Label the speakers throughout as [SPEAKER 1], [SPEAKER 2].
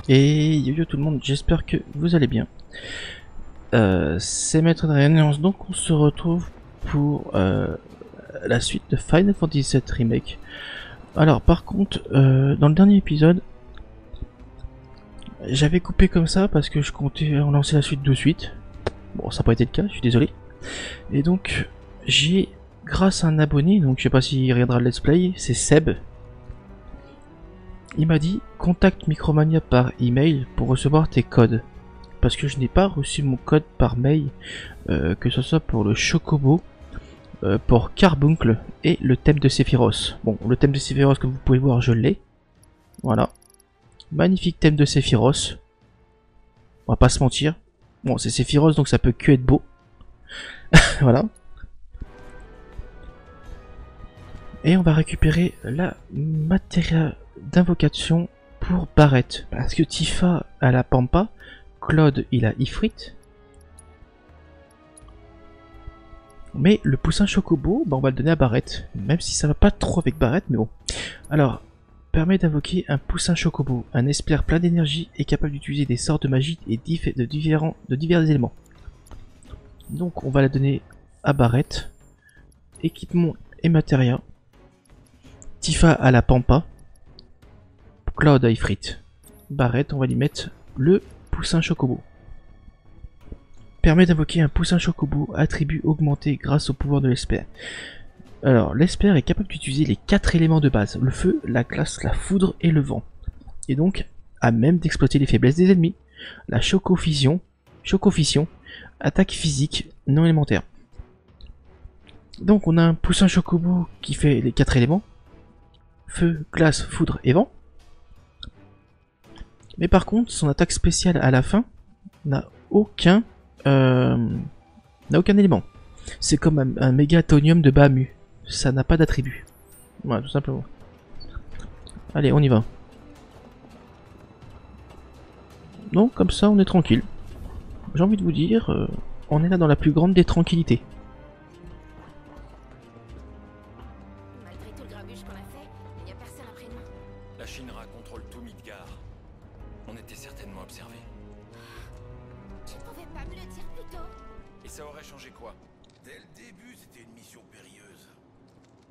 [SPEAKER 1] Et yo tout le monde, j'espère que vous allez bien. C'est Maître Adrien, donc on se retrouve pour la suite de Final Fantasy VII Remake. Alors par contre, dans le dernier épisode, j'avais coupé comme ça parce que je comptais relancer la suite de suite. Bon, ça n'a pas été le cas, je suis désolé. Et donc, j'ai, grâce à un abonné, donc je sais pas s'il regardera le let's play, c'est Seb. Il m'a dit, contacte Micromania par email pour recevoir tes codes. Parce que je n'ai pas reçu mon code par mail, que ce soit pour le Chocobo, pour Carbuncle et le thème de Sephiroth. Bon, le thème de Sephiroth, comme vous pouvez voir, je l'ai. Voilà. Magnifique thème de Sephiroth. On va pas se mentir. Bon, c'est Sephiroth, donc ça peut que être beau. Voilà. Et on va récupérer la matériel d'invocation pour Barret. Parce que Tifa a la Pampa, Claude il a Ifrit. Mais le poussin Chocobo, bah on va le donner à Barret. Même si ça va pas trop avec Barret, mais bon. Alors, permet d'invoquer un poussin Chocobo, un espère plein d'énergie et capable d'utiliser des sorts de magie et de divers éléments. Donc on va la donner à Barret. Équipement et matériel. Tifa à la Pampa. Claude à Ifrit. Barret, on va lui mettre le poussin Chocobo. Permet d'invoquer un poussin Chocobo, attribut augmenté grâce au pouvoir de l'espère. Alors, l'espère est capable d'utiliser les 4 éléments de base, le feu, la glace, la foudre et le vent. Et donc, à même d'exploiter les faiblesses des ennemis. La Chocofission, attaque physique non élémentaire. Donc on a un poussin Chocobo qui fait les 4 éléments. Feu, glace, foudre et vent. Mais par contre, son attaque spéciale à la fin n'a aucun élément. C'est comme un mégatonium de Bahamut. Ça n'a pas d'attribut. Voilà, tout simplement. Allez, on y va. Donc, comme ça, on est tranquille. J'ai envie de vous dire, on est là dans la plus grande des tranquillités.
[SPEAKER 2] Malgré tout le grabuge qu'on a fait, il n'y a personne après nous.
[SPEAKER 3] La Shinra contrôle tout Midgar. On était certainement observés.
[SPEAKER 2] Tu ne pouvais pas me le dire plus tôt.
[SPEAKER 3] Et ça aurait changé quoi?
[SPEAKER 4] Dès le début, c'était une mission périlleuse.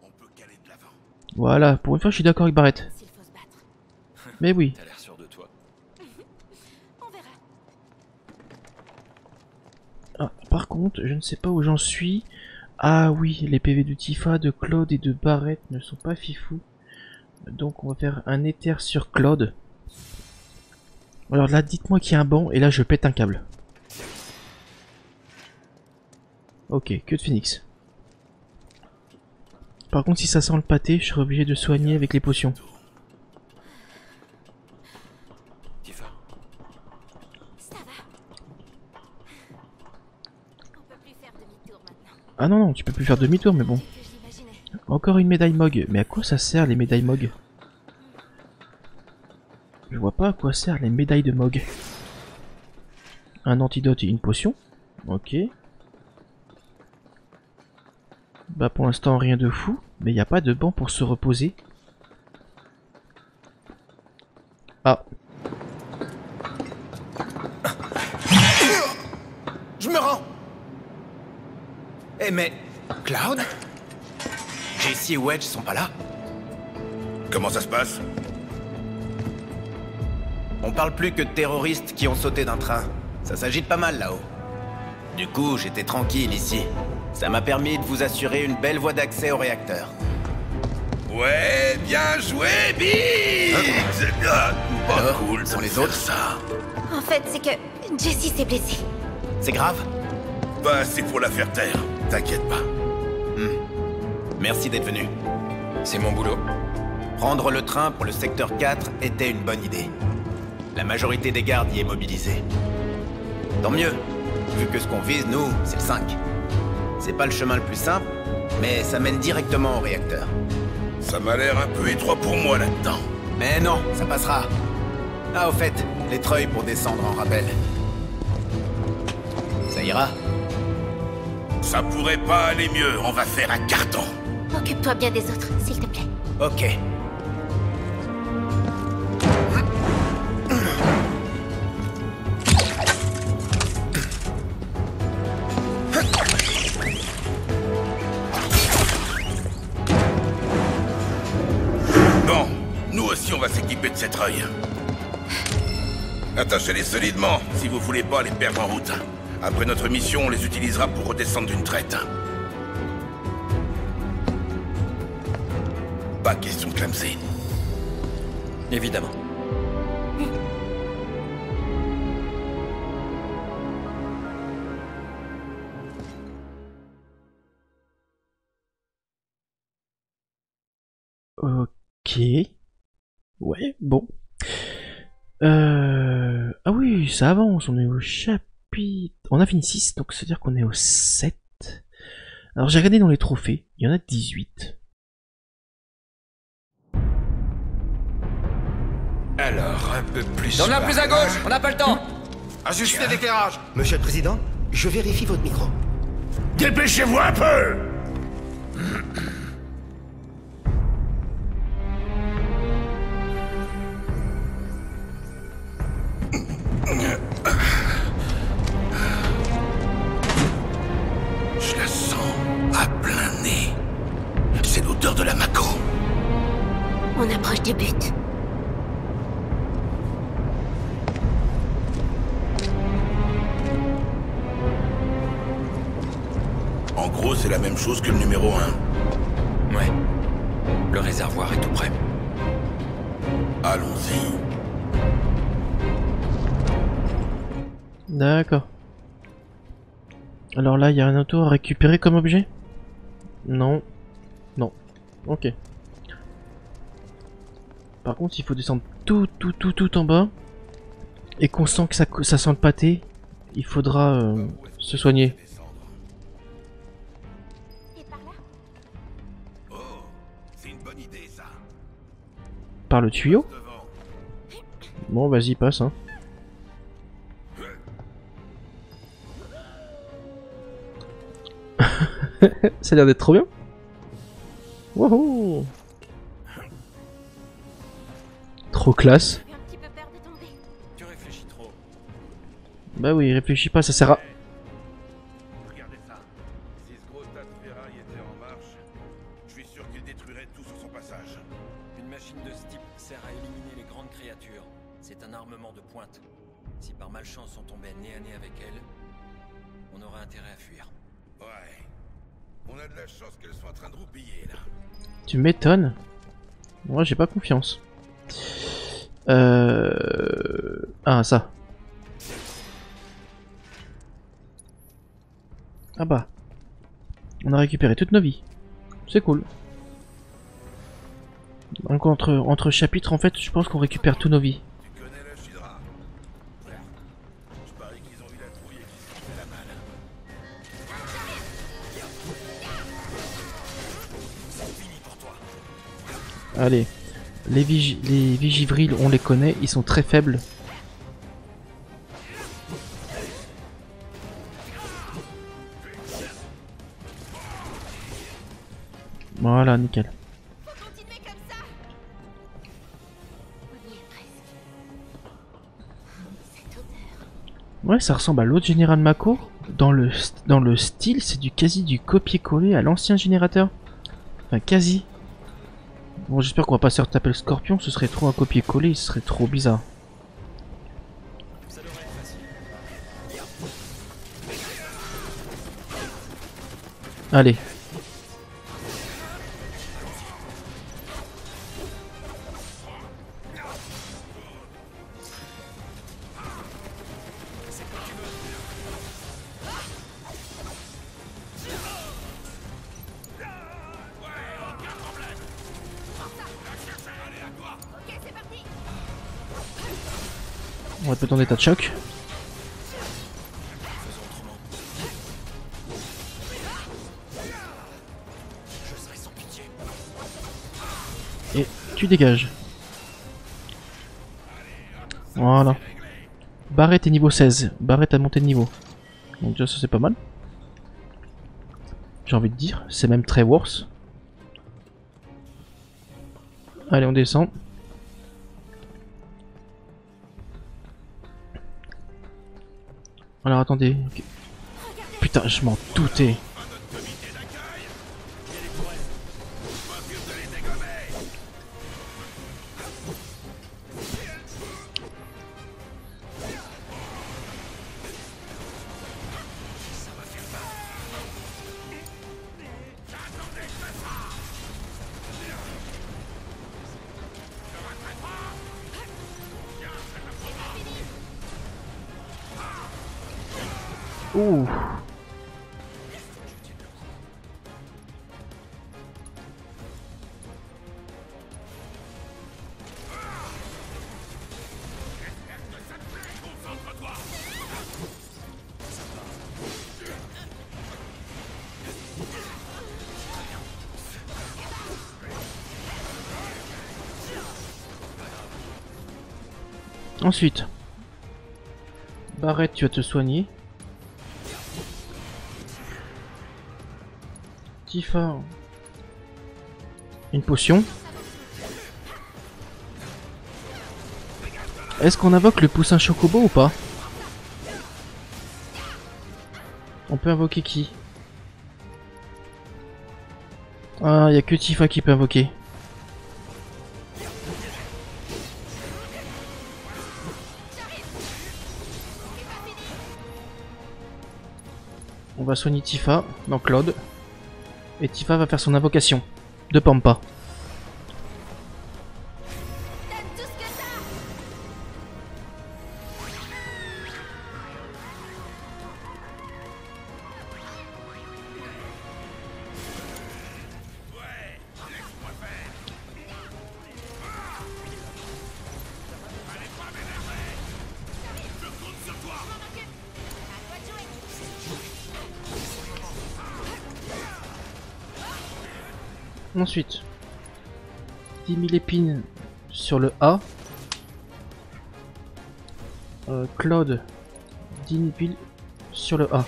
[SPEAKER 4] On peut caler de l'avant.
[SPEAKER 1] Voilà, pour une fois, je suis d'accord avec Barret.
[SPEAKER 2] S'il faut se battre,
[SPEAKER 1] Mais oui.
[SPEAKER 3] T'as l'air sûr de toi.
[SPEAKER 2] on verra.
[SPEAKER 1] Ah, par contre, je ne sais pas où j'en suis. Ah oui, les PV de Tifa, de Claude et de Barret ne sont pas fifous. Donc on va faire un éther sur Claude. Alors là, dites-moi qu'il y a un banc et là je pète un câble. Ok, que de Phoenix. Par contre, si ça sent le pâté, je serai obligé de soigner avec les potions.
[SPEAKER 3] Tifa,
[SPEAKER 2] Ça va. On peut plus faire demi-tour maintenant.
[SPEAKER 1] Ah non, non, tu peux plus faire demi-tour, mais bon.
[SPEAKER 2] Que je l'imaginais.
[SPEAKER 1] Encore une médaille Mog. Mais à quoi ça sert les médailles Mog? Je vois pas à quoi servent les médailles de Mog. Un antidote et une potion. Ok. Bah pour l'instant rien de fou. Mais il n'y a pas de banc pour se reposer. Ah.
[SPEAKER 5] Je me rends. Eh mais... Cloud? JC et Wedge sont pas là?
[SPEAKER 4] Comment ça se passe?
[SPEAKER 5] On parle plus que de terroristes qui ont sauté d'un train. Ça s'agite pas mal là-haut. Du coup, j'étais tranquille ici. Ça m'a permis de vous assurer une belle voie d'accès au réacteur.
[SPEAKER 4] Ouais, bien joué, Biggs. Pas
[SPEAKER 5] Alors,
[SPEAKER 4] cool
[SPEAKER 5] sont
[SPEAKER 4] de
[SPEAKER 5] les
[SPEAKER 4] faire
[SPEAKER 5] autres?
[SPEAKER 4] ça.
[SPEAKER 2] En fait, c'est que Jessie s'est blessée.
[SPEAKER 5] C'est grave?
[SPEAKER 4] Bah, c'est pour la faire taire. T'inquiète pas.
[SPEAKER 5] Merci d'être venu.
[SPEAKER 3] c'est mon boulot.
[SPEAKER 5] Prendre le train pour le secteur 4 était une bonne idée. La majorité des gardes y est mobilisée. Tant mieux, vu que ce qu'on vise, nous, c'est le 5. C'est pas le chemin le plus simple, mais ça mène directement au réacteur.
[SPEAKER 4] Ça m'a l'air un peu étroit pour moi là-dedans.
[SPEAKER 5] Mais non, ça passera. Ah, au fait, les treuils pour descendre en rappel. Ça ira?
[SPEAKER 4] Ça pourrait pas aller mieux, on va faire un carton.
[SPEAKER 2] Occupe-toi bien des autres, s'il te plaît.
[SPEAKER 5] Ok.
[SPEAKER 4] on va s'équiper de cet œil. Attachez-les solidement si vous voulez pas les perdre en route. Après notre mission, on les utilisera pour redescendre d'une traite. Pas question de clamser.
[SPEAKER 3] Évidemment.
[SPEAKER 1] Ok. Ouais, bon. Ah oui, ça avance, on est au chapitre... On a fini 6, donc c'est-à-dire qu'on est au 7. Alors j'ai regardé dans les trophées, il y en a 18.
[SPEAKER 3] Alors, un peu plus...
[SPEAKER 6] Donne-la plus à gauche, on n'a pas le temps.
[SPEAKER 4] Ajustez l'éclairage.
[SPEAKER 7] Monsieur le Président, je vérifie votre micro.
[SPEAKER 4] Dépêchez-vous un peu. Je la sens à plein nez. C'est l'odeur de la Mako.
[SPEAKER 2] On approche du but.
[SPEAKER 4] En gros, c'est la même chose que le numéro 1.
[SPEAKER 3] Ouais. Le réservoir est tout près.
[SPEAKER 4] Allons-y.
[SPEAKER 1] D'accord. Alors là, il y a un auto à récupérer comme objet? Non. Non. Ok. Par contre, il faut descendre tout en bas. Et qu'on sent que ça sent le pâté. Il faudra se soigner.
[SPEAKER 2] Et par là?
[SPEAKER 4] Oh, c'est une bonne idée ça.
[SPEAKER 1] Par le tuyau?
[SPEAKER 4] Devant.
[SPEAKER 1] Bon, vas-y, passe, hein. Ça a l'air d'être trop bien. Wouhou! Trop classe.
[SPEAKER 2] J'ai un petit peu peur de tomber.
[SPEAKER 3] Tu réfléchis trop.
[SPEAKER 1] Bah oui, réfléchis pas, ça sert à...
[SPEAKER 4] Regardez ça. Si ce gros tas de ferraille était en marche, je suis sûr qu'il détruirait tout sur son passage.
[SPEAKER 3] Une machine de ce type sert à éliminer les grandes créatures. C'est un armement de pointe. Si par malchance on tombait nez à nez avec elle, on aurait intérêt à fuir.
[SPEAKER 4] Ouais. On a de la chance qu'elle soit en train de roupiller là.
[SPEAKER 1] Tu m'étonnes. Moi, j'ai pas confiance. Ah, ça. Ah bah. On a récupéré toutes nos vies. C'est cool. Donc entre chapitres, en fait, je pense qu'on récupère tous nos vies.
[SPEAKER 4] Tu connais la Shidra? Je parie qu'ils ont eu la trouille et qu'ils se sont fait la malle. C'est fini pour toi.
[SPEAKER 1] Allez. Les Vigivrils, on les connaît, ils sont très faibles. Voilà, nickel.
[SPEAKER 2] Faut continuer comme ça. On y est presque. Cette odeur.
[SPEAKER 1] Ouais, ça ressemble à l'autre général Mako. Dans le style, c'est quasi du copier-coller à l'ancien générateur. Enfin, quasi. Bon, j'espère qu'on va pas se retaper le scorpion, ce serait trop un copier-coller, ce serait trop bizarre.
[SPEAKER 3] Ça devrait être facile.
[SPEAKER 1] Allez.
[SPEAKER 2] Ok, c'est parti.
[SPEAKER 1] On va te mettre en état de choc.
[SPEAKER 3] Je serai sans pitié.
[SPEAKER 1] Et tu dégages. Voilà. Barrette est niveau 16. Barrette a monté de niveau. Donc déjà ça c'est pas mal. J'ai envie de dire. C'est même très worse. Allez, on descend. Alors attendez. Putain, je m'en doutais. Ouh. Ensuite, Barrett, tu vas te soigner. Tifa, une potion. Est-ce qu'on invoque le poussin chocobo ou pas? On peut invoquer qui? Ah, il y a que Tifa qui peut invoquer. On va soigner Tifa, dans Claude. Et Tifa va faire son invocation de Pampa.
[SPEAKER 2] Donne tout ce que t'as.
[SPEAKER 1] Ensuite, 10 000 épines sur le A. Claude, 10 000 épines sur le A.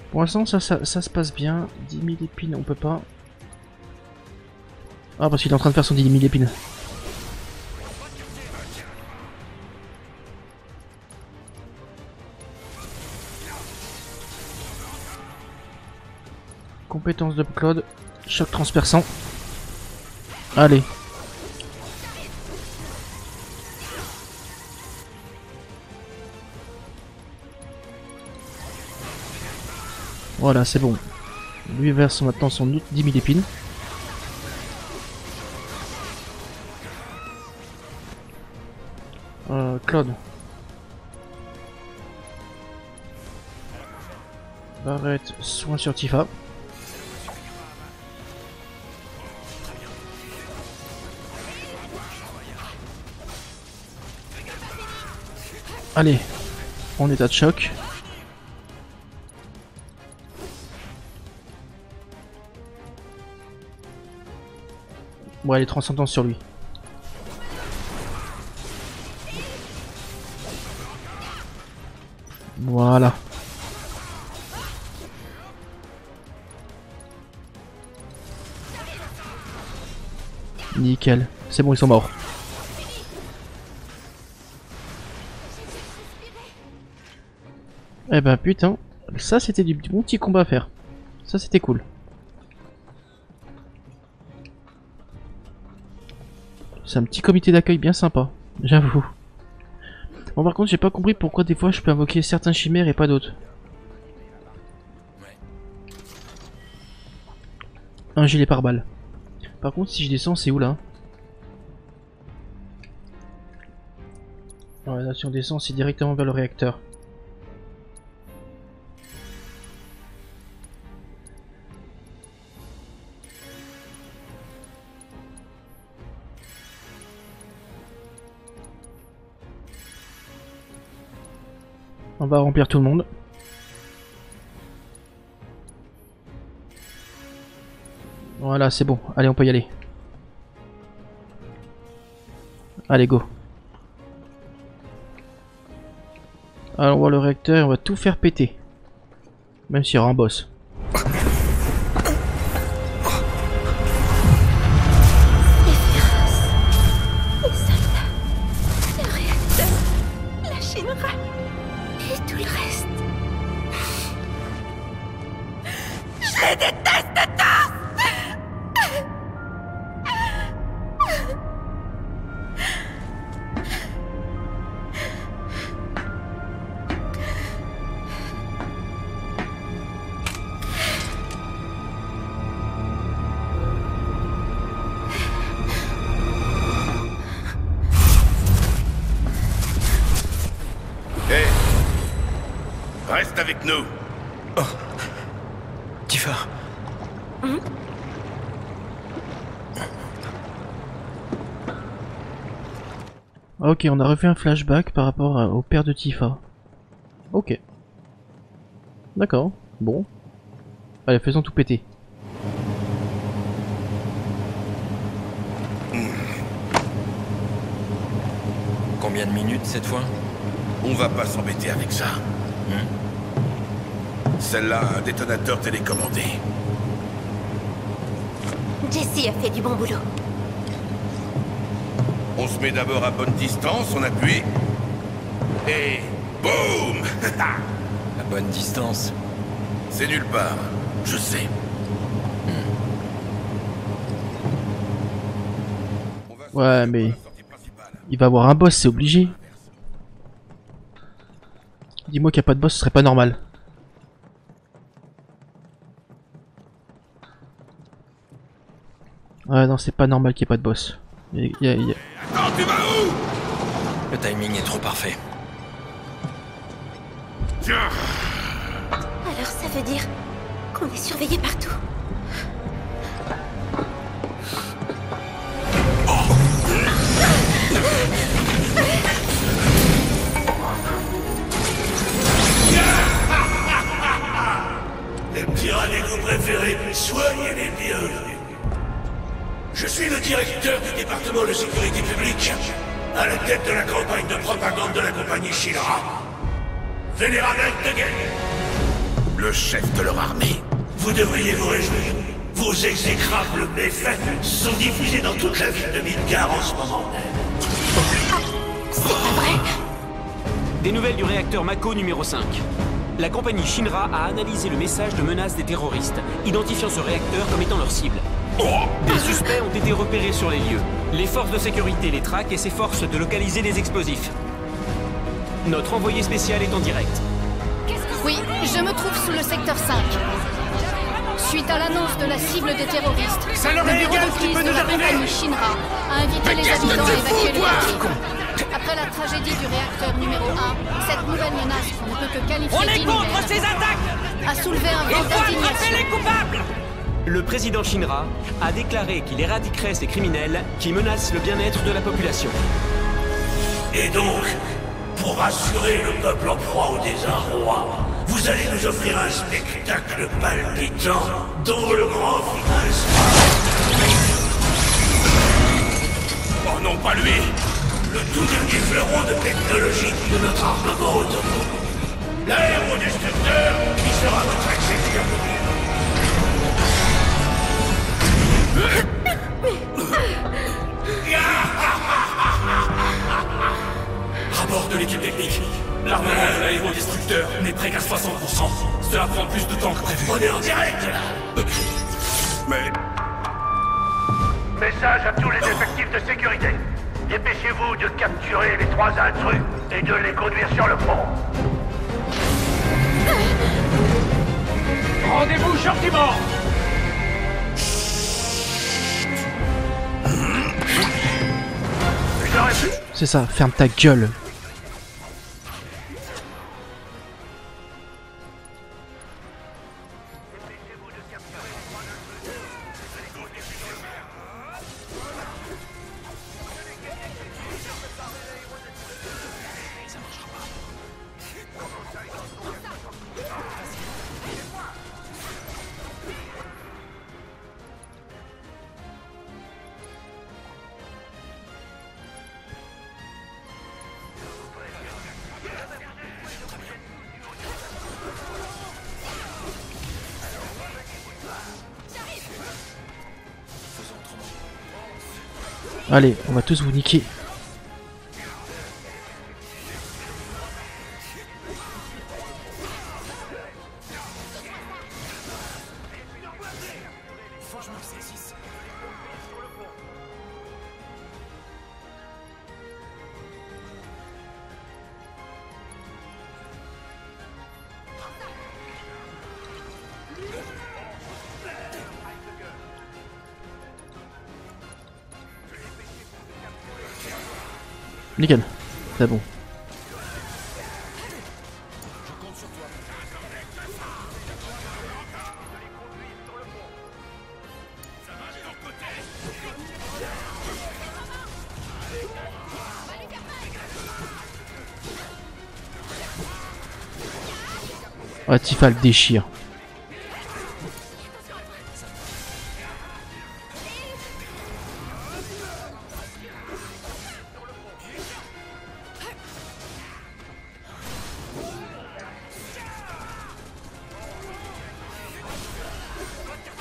[SPEAKER 1] Pour l'instant ça se passe bien. 10 000 épines on peut pas. Ah parce qu'il est en train de faire son 10 000 épines. Compétence de Claude. Choc transperçant. Allez. Voilà, c'est bon. Lui verse maintenant son autre 10 000 épines. Claude. Barrett, soin sur Tifa. Allez, en état de choc. Bon, allez, transcendance sur lui. Voilà. Nickel. C'est bon, ils sont morts. Eh ben putain, ça c'était du bon petit combat à faire. Ça c'était cool. C'est un petit comité d'accueil bien sympa, j'avoue. Bon par contre j'ai pas compris pourquoi des fois je peux invoquer certains chimères et pas d'autres. Un gilet pare-balles. Par contre si je descends c'est où là? Ouais, là si on descend c'est directement vers le réacteur. On va remplir tout le monde. Voilà, c'est bon. Allez, on peut y aller. Allez, go. Alors, on voit le réacteur et on va tout faire péter. Même s'il y aura un boss.
[SPEAKER 2] Les soldats, le réacteur, la Shinra et tout le reste. Je les déteste tous!
[SPEAKER 4] reste avec nous.
[SPEAKER 5] Tifa.
[SPEAKER 1] Ok, on a refait un flashback par rapport au père de Tifa. Ok. D'accord, bon. Allez, faisons tout péter.
[SPEAKER 3] Combien de minutes cette fois?
[SPEAKER 4] On va pas s'embêter avec ça. Celle-là a un détonateur télécommandé.
[SPEAKER 2] Jessie a fait du bon boulot.
[SPEAKER 4] On se met d'abord à bonne distance, on appuie. Et boum.
[SPEAKER 3] À bonne distance.
[SPEAKER 4] C'est nulle part, je sais.
[SPEAKER 1] Ouais, mais il va avoir un boss, c'est obligé. Dis-moi qu'il n'y a pas de boss, ce serait pas normal. Ouais, non, c'est pas normal qu'il n'y ait pas de boss.
[SPEAKER 4] Attends, tu vas où?
[SPEAKER 3] Le timing est trop parfait.
[SPEAKER 4] Tiens.
[SPEAKER 2] Alors ça veut dire qu'on est surveillé partout.
[SPEAKER 6] Les petits radicaux préférés, soyez les bienvenus. Je suis le directeur du département de sécurité publique, à la tête de la campagne de propagande de la compagnie Shinra. Vénéral de guerre.
[SPEAKER 4] Le chef de leur armée.
[SPEAKER 6] Vous devriez vous réjouir. Vos exécrables méfaits sont diffusés dans toute la ville de Midgar en ce moment même.
[SPEAKER 2] C'est pas vrai?
[SPEAKER 8] Des nouvelles du réacteur Mako numéro 5. La compagnie Shinra a analysé le message de menace des terroristes, identifiant ce réacteur comme étant leur cible. Des suspects ont été repérés sur les lieux. Les forces de sécurité les traquent et s'efforcent de localiser des explosifs. Notre envoyé spécial est en direct.
[SPEAKER 9] Oui, je me trouve sous le secteur 5. Suite à l'annonce de la cible des terroristes, le bureau de crise de la compagnie Shinra a invité les habitants à évacuer le quartier. Après la tragédie du réacteur numéro 1, cette nouvelle menace qu'on ne peut que qualifier d'inhumaine a soulevé un vent d'indignation.
[SPEAKER 8] Le président Shinra a déclaré qu'il éradiquerait ces criminels qui menacent le bien-être de la population.
[SPEAKER 6] Et donc, pour assurer le peuple en proie au désarroi, vous allez nous offrir un spectacle palpitant dont le grand final sera...
[SPEAKER 4] Oh non, pas lui.
[SPEAKER 6] Le tout dernier fleuron de technologie de notre armement autonome. L'aérodestructeur qui sera votre accès bienvenu.
[SPEAKER 10] Rapport de l'équipe technique. L'armement de l'aérodestructeur n'est prêt qu'à 60%. Cela prend plus de temps que prévu.
[SPEAKER 6] On est en direct là.
[SPEAKER 4] Mais...
[SPEAKER 6] Message à tous les effectifs de sécurité. Dépêchez-vous de capturer les 3 intrus et de les conduire sur le pont. Rendez-vous gentiment.
[SPEAKER 1] C'est ça, ferme ta gueule. Allez, on va tous vous niquer. Nickel, c'est bon. Ah, Tifa le déchire.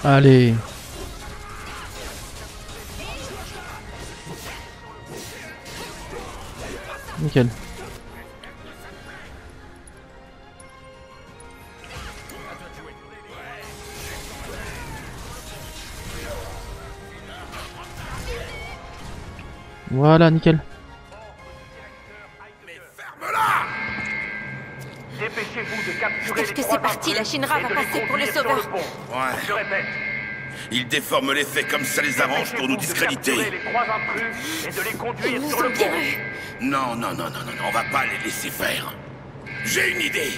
[SPEAKER 1] Allez. Nickel. Voilà, nickel.
[SPEAKER 6] Dépêchez-vous de capturer
[SPEAKER 2] Est-ce que c'est parti? La Shinra va passer pour les sauveurs.
[SPEAKER 4] Ouais.
[SPEAKER 6] Je répète.
[SPEAKER 4] Ils déforment les faits comme ça les arrange pour nous discréditer.
[SPEAKER 6] Les 3 intrus et de les conduire
[SPEAKER 2] Ils nous
[SPEAKER 6] sur
[SPEAKER 2] ont
[SPEAKER 6] le
[SPEAKER 2] bien
[SPEAKER 6] pont.
[SPEAKER 2] eu.
[SPEAKER 4] Non, on va pas les laisser faire. J'ai une idée.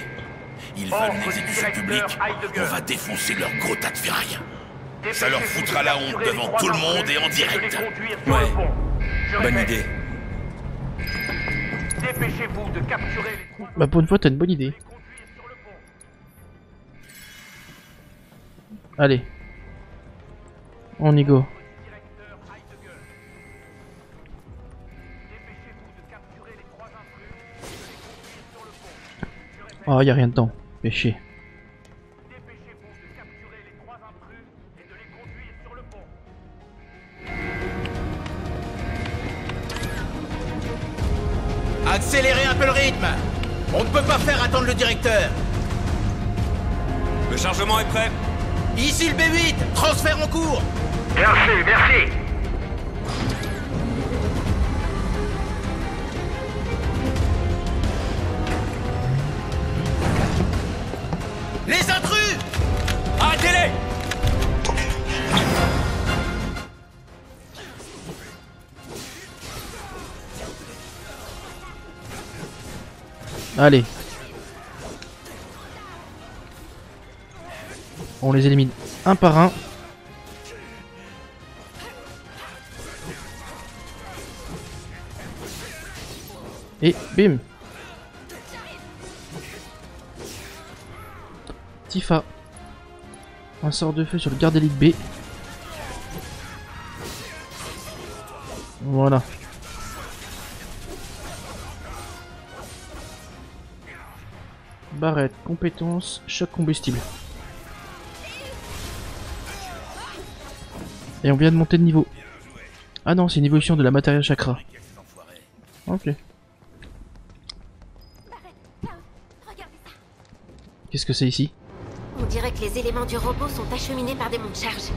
[SPEAKER 4] Ils veulent une exécution publique. On va défoncer leur gros tas de ferraille. Ça leur foutra la honte devant tout le monde et en direct.
[SPEAKER 3] Ouais. Bonne
[SPEAKER 6] Bonne
[SPEAKER 3] idée.
[SPEAKER 6] Dépêchez-vous de capturer les 3
[SPEAKER 1] Bah pour une fois t'as une bonne idée. Allez. On y go. Oh y'a rien dedans. Fais chier.
[SPEAKER 5] Accélérez un peu le rythme. On ne peut pas faire attendre le directeur.
[SPEAKER 3] Le chargement est prêt.
[SPEAKER 5] Ici le B8, transfert en cours.
[SPEAKER 6] Merci.
[SPEAKER 5] Les intrus!
[SPEAKER 3] Arrêtez-les!
[SPEAKER 1] Allez. On les élimine un par un. Et bim. Tifa. Un sort de feu sur le garde élite B. Voilà. Barrette, compétence, choc combustible. Et on vient de monter de niveau. Ah non, c'est une évolution de la matériel chakra. Ok. Qu'est-ce que c'est ici?
[SPEAKER 2] On dirait que les éléments du robot sont acheminés par des monts de charge.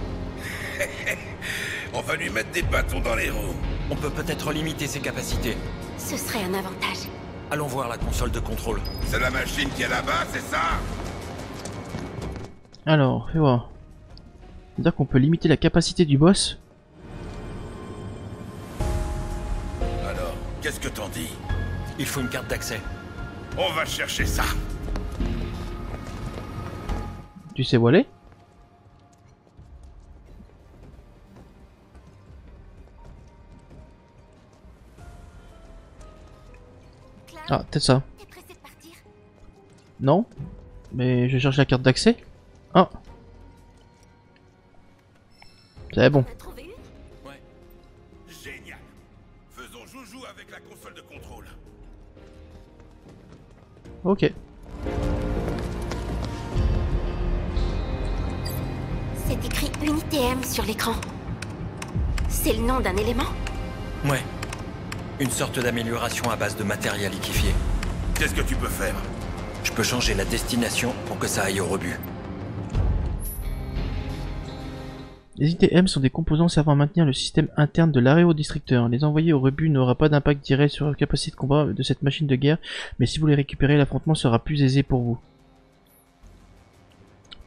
[SPEAKER 4] On va lui mettre des bâtons dans les roues.
[SPEAKER 3] On peut peut-être limiter ses capacités.
[SPEAKER 2] Ce serait un avantage.
[SPEAKER 3] Allons voir la console de contrôle.
[SPEAKER 4] C'est la machine qui est là-bas, c'est ça?
[SPEAKER 1] Alors, fais voir. C'est-à-dire qu'on peut limiter la capacité du boss.
[SPEAKER 4] Alors, qu'est-ce que t'en dis?
[SPEAKER 3] Il faut une carte d'accès.
[SPEAKER 4] On va chercher ça.
[SPEAKER 1] Tu sais où aller? Ah, peut-être ça.
[SPEAKER 2] T'es pressé de partir?
[SPEAKER 1] Non? Mais je cherche la carte d'accès. Ah. C'est bon.
[SPEAKER 2] T'as trouvé une?
[SPEAKER 3] Ouais.
[SPEAKER 4] Génial. Faisons joujou avec la console de contrôle.
[SPEAKER 1] Ok.
[SPEAKER 2] C'est écrit Unité M sur l'écran. C'est le nom d'un élément?
[SPEAKER 3] Ouais. Une sorte d'amélioration à base de matériel liquéfié.
[SPEAKER 4] Qu'est-ce que tu peux faire?
[SPEAKER 3] Je peux changer la destination pour que ça aille au rebut.
[SPEAKER 1] Les unités M sont des composants servant à maintenir le système interne de l'aérodestructeur. Les envoyer au rebut n'aura pas d'impact direct sur la capacité de combat de cette machine de guerre, mais si vous les récupérez, l'affrontement sera plus aisé pour vous.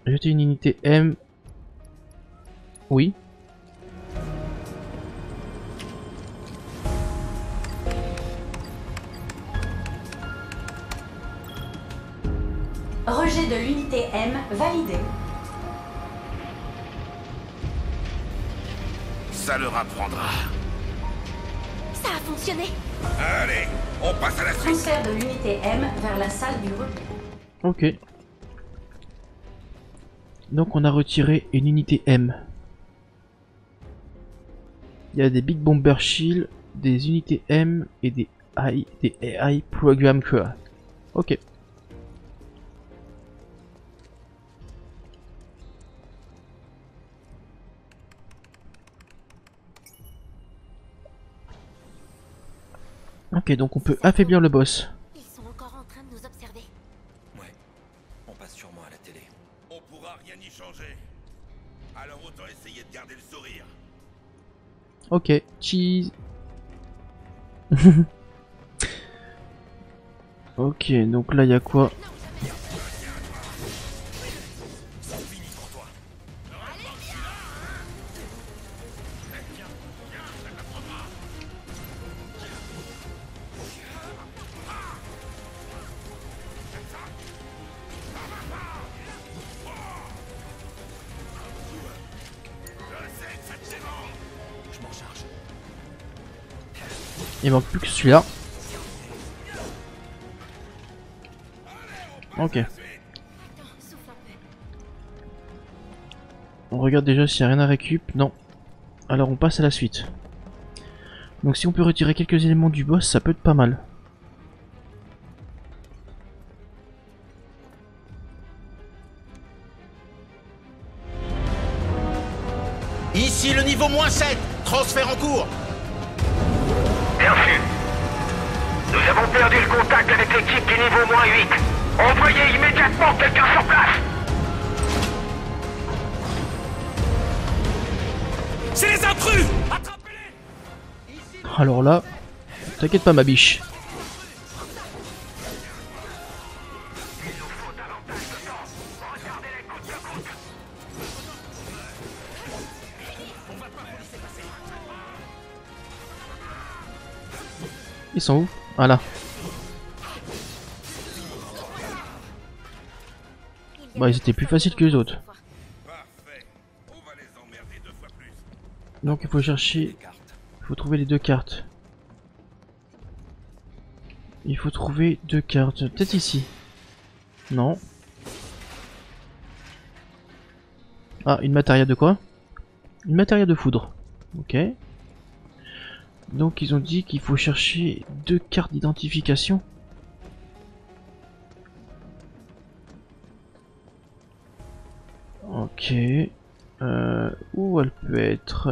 [SPEAKER 1] Jeter une unité M. Oui.
[SPEAKER 11] Rejet de l'unité M validé.
[SPEAKER 4] Ça leur apprendra.
[SPEAKER 2] Ça a fonctionné.
[SPEAKER 4] Allez, on passe à la suite.
[SPEAKER 11] Transfert de l'unité M vers la salle du rebut.
[SPEAKER 1] Ok. Donc on a retiré une unité M. Il y a des Big Bomber Shield, des unités M et des AI Program Core. Ok. Ok, donc on peut affaiblir le boss.
[SPEAKER 2] Ils sont encore en train de nous observer.
[SPEAKER 3] Ouais, on passe sûrement à la télé.
[SPEAKER 4] On pourra rien y changer. Alors autant essayer de garder le sourire.
[SPEAKER 1] Ok, cheese. Ok, donc là il y a quoi? Il manque plus que celui-là. Ok. On regarde déjà s'il n'y a rien à récup. Non. Alors on passe à la suite. Donc si on peut retirer quelques éléments du boss, ça peut être pas mal.
[SPEAKER 5] Ici le niveau -7. Transfert en cours.
[SPEAKER 6] Bien reçu. Nous avons perdu le contact avec l'équipe du niveau -8. Envoyez immédiatement quelqu'un sur place.
[SPEAKER 10] C'est les intrus! Attrapez-les!
[SPEAKER 1] Alors là, t'inquiète pas ma biche. Ils sont où? Voilà. Bah ils étaient plus faciles que les autres. Donc il faut chercher... Il faut trouver les deux cartes. Il faut trouver deux cartes. Peut-être ici. Non. Ah, une matérielle de quoi? Une matérielle de foudre. Ok. Donc ils ont dit qu'il faut chercher deux cartes d'identification. Ok. Où elle peut être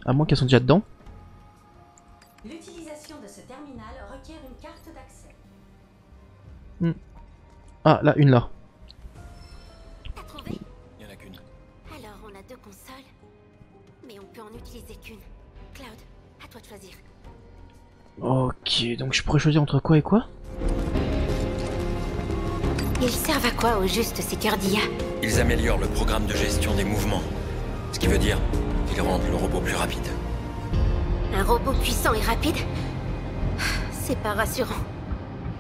[SPEAKER 1] à moins qu'elles sont déjà dedans.
[SPEAKER 11] L'utilisation de ce terminal requiert une carte d'accès.
[SPEAKER 1] Ah, là, une là.
[SPEAKER 2] T'as trouvé?
[SPEAKER 3] Il y en a qu'une.
[SPEAKER 2] Alors on a deux consoles, mais on peut en utiliser qu'une. Cloud, à toi de choisir.
[SPEAKER 1] Ok, donc je pourrais choisir entre quoi et quoi?
[SPEAKER 2] Ils servent à quoi au juste ces cœurs d'IA?
[SPEAKER 3] Ils améliorent le programme de gestion des mouvements. Ce qui veut dire qu'ils rendent le robot plus rapide.
[SPEAKER 2] Un robot puissant et rapide? C'est pas rassurant.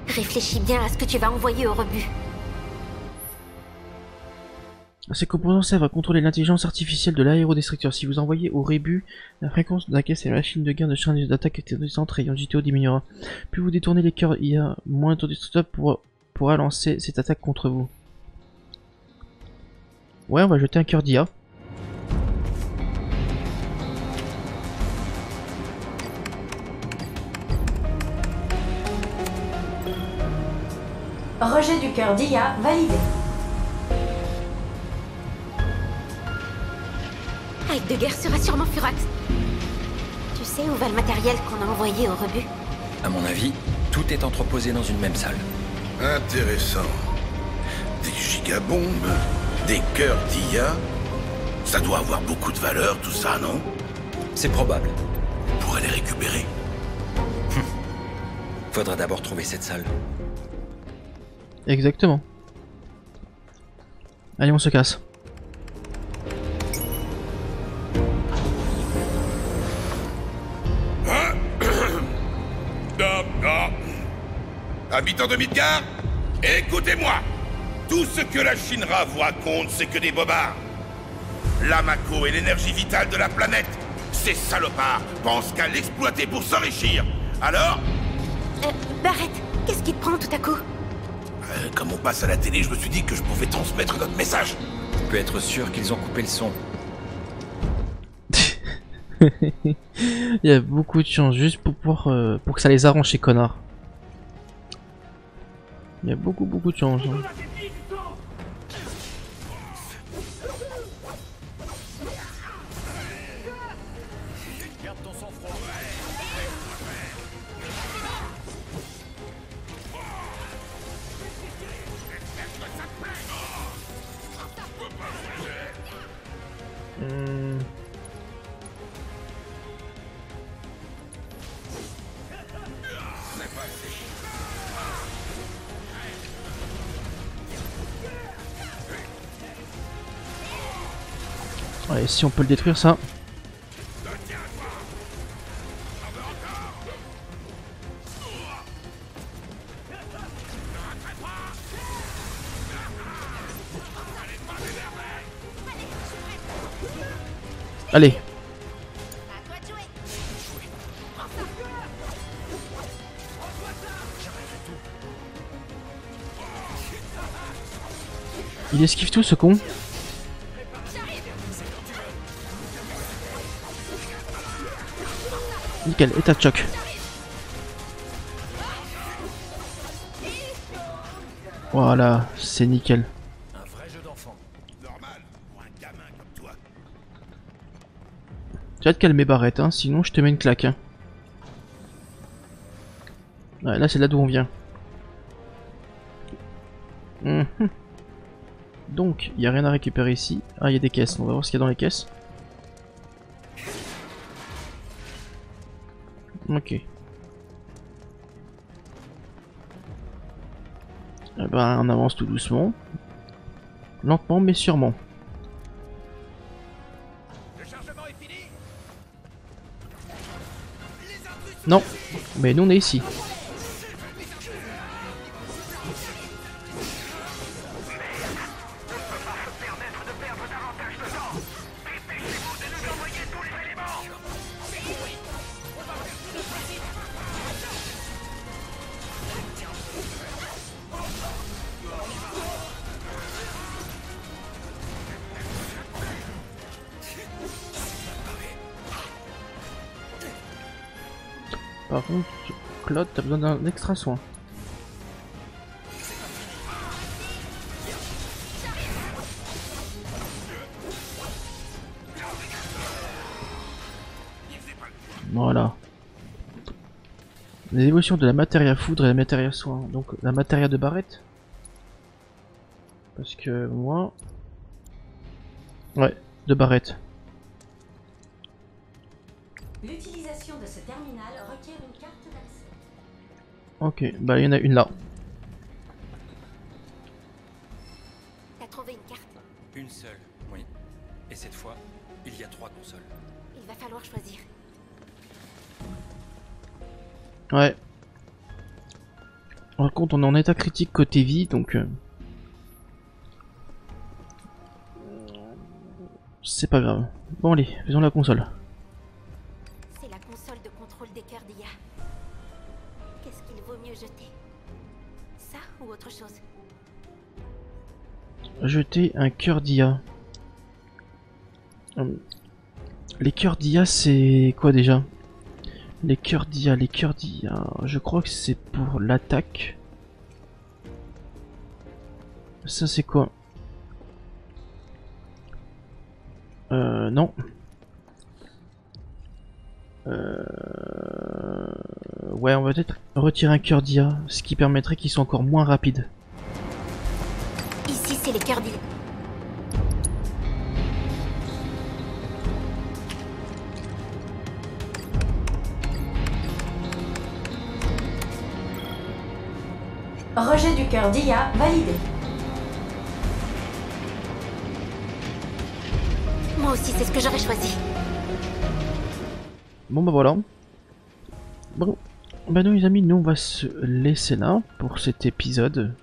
[SPEAKER 2] Réfléchis bien à ce que tu vas envoyer au rebut.
[SPEAKER 1] Ces composants servent à contrôler l'intelligence artificielle de l'aérodestructeur. Si vous envoyez au rébut, la fréquence de la caisse et la machine de guerre de charge d'attaque terrorisante rayon JTO diminuera. Plus vous détournez les cœurs IA, moins ton destructeur pourra lancer cette attaque contre vous. Ouais, on va jeter un cœur d'IA.
[SPEAKER 11] Rejet du cœur d'IA validé.
[SPEAKER 2] Halte de guerre sera sûrement Furax. Tu sais où va le matériel qu'on a envoyé au rebut?
[SPEAKER 3] À mon avis, tout est entreposé dans une même salle.
[SPEAKER 4] Intéressant. Des gigabombes, des cœurs d'IA. Ça doit avoir beaucoup de valeur, tout ça, non?
[SPEAKER 3] C'est probable.
[SPEAKER 4] On pourrait les récupérer.
[SPEAKER 3] Faudra d'abord trouver cette salle.
[SPEAKER 1] Exactement. Allez, on se casse.
[SPEAKER 4] Habitants de Midgard, écoutez-moi. Tout ce que la Shinra vous raconte, c'est que des bobards. La Mako est l'énergie vitale de la planète. Ces salopards pensent qu'à l'exploiter pour s'enrichir. Alors
[SPEAKER 2] Barrett, qu'est-ce qui te prend tout à coup?
[SPEAKER 4] Comme on passe à la télé, je me suis dit que je pouvais transmettre notre message.
[SPEAKER 3] Tu peux être sûr qu'ils ont coupé le son.
[SPEAKER 1] Il y a beaucoup de chance juste pour pouvoir, pour que ça les arrange ces connards. Il y a beaucoup de chance. Hein. Allez, si on peut le détruire ça. Allez. Il esquive tout ce con. Nickel, état de choc. Voilà, c'est nickel.
[SPEAKER 4] Un vrai jeu d'enfant. Normal pour un gamin comme toi.
[SPEAKER 1] Tu vas te calmer Barrett, hein, sinon je te mets une claque. Hein. Ouais, là c'est là d'où on vient. Donc, il n'y a rien à récupérer ici. Ah, il y a des caisses, on va voir ce qu'il y a dans les caisses. Ok. Eh ben, on avance tout doucement. Lentement mais sûrement. Non, mais nous on est ici. Par contre, Claude, t'as besoin d'un extra soin. Voilà. Les évolutions de la matière foudre et la matière soin. Donc la matière de Barrett. Parce que moi... Ouais, de Barrett.
[SPEAKER 11] L'utilisation de ce terminal requiert une carte d'accès.
[SPEAKER 1] Ok, bah il y en a une là.
[SPEAKER 2] T'as trouvé une carte?
[SPEAKER 3] Une seule, oui. Et cette fois, il y a 3 consoles.
[SPEAKER 2] Il va falloir choisir.
[SPEAKER 1] Ouais. Par contre, on est en état critique côté vie, donc... c'est pas grave. Bon allez, faisons la console.
[SPEAKER 2] C'est la console de contrôle des cœurs d'IA. Qu'est-ce qu'il vaut mieux jeter? Ça ou autre chose?
[SPEAKER 1] Jeter un cœur d'IA. Les cœurs d'IA, c'est quoi déjà? Les cœurs d'IA, je crois que c'est pour l'attaque. Ça c'est quoi? Non. Ouais, on va peut-être retirer un cœur d'IA, ce qui permettrait qu'ils soient encore moins rapides.
[SPEAKER 2] Ici, c'est les cœurs d'IA.
[SPEAKER 11] Rejet du cœur d'IA validé.
[SPEAKER 2] Moi aussi, c'est ce que j'aurais choisi.
[SPEAKER 1] Bon bah voilà. Bon, bah nous les amis, nous on va se laisser là pour cet épisode.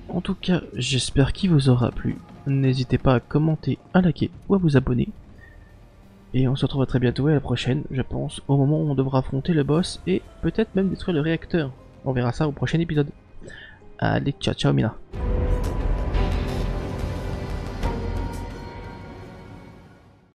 [SPEAKER 1] En tout cas, j'espère qu'il vous aura plu. N'hésitez pas à commenter, à liker ou à vous abonner. Et on se retrouve très bientôt à la prochaine, je pense, au moment où on devra affronter le boss et peut-être même détruire le réacteur. On verra ça au prochain épisode. Allez, ciao ciao Mina.